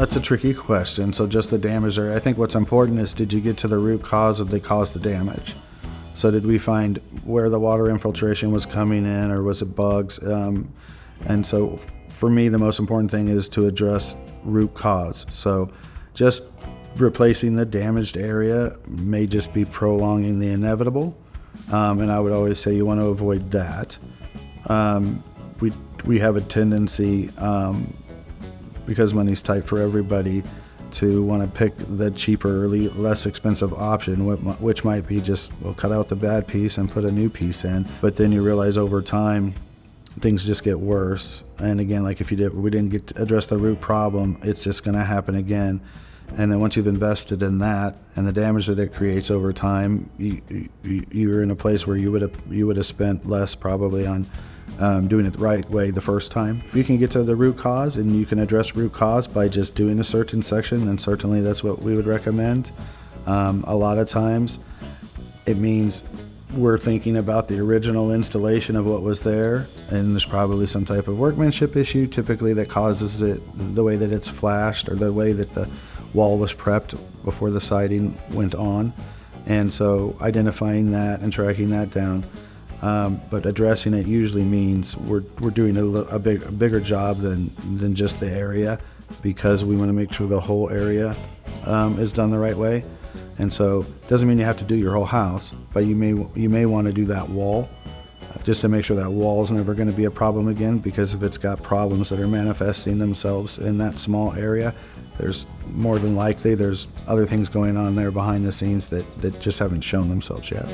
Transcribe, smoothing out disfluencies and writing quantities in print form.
That's a tricky question. So just the damage there. I think what's important is, did you get to the root cause of the caused the damage? So did we find where the water infiltration was coming in, or was it bugs? And so for me, the most important thing is to address root cause. So just replacing the damaged area may just be prolonging the inevitable. And I would always say you want to avoid that. We have a tendency, because money's tight for everybody, to want to pick the cheaper, less expensive option, which might be just, well, cut out the bad piece and put a new piece in. But then you realize over time, things just get worse. And again, like we didn't get to address the root problem, it's just going to happen again. And then once you've invested in that and the damage that it creates over time, you're in a place where you would have spent less probably on doing it the right way the first time. If you can get to the root cause and you can address root cause by just doing a certain section, then certainly that's what we would recommend. A lot of times it means we're thinking about the original installation of what was there, and there's probably some type of workmanship issue typically that causes it, the way that it's flashed or the way that the wall was prepped before the siding went on. And so identifying that and tracking that down. But addressing it usually means we're doing a bigger job than just the area, because we want to make sure the whole area is done the right way. And so it doesn't mean you have to do your whole house, but you may want to do that wall just to make sure that wall is never going to be a problem again, because if it's got problems that are manifesting themselves in that small area, there's more than likely there's other things going on there behind the scenes that just haven't shown themselves yet.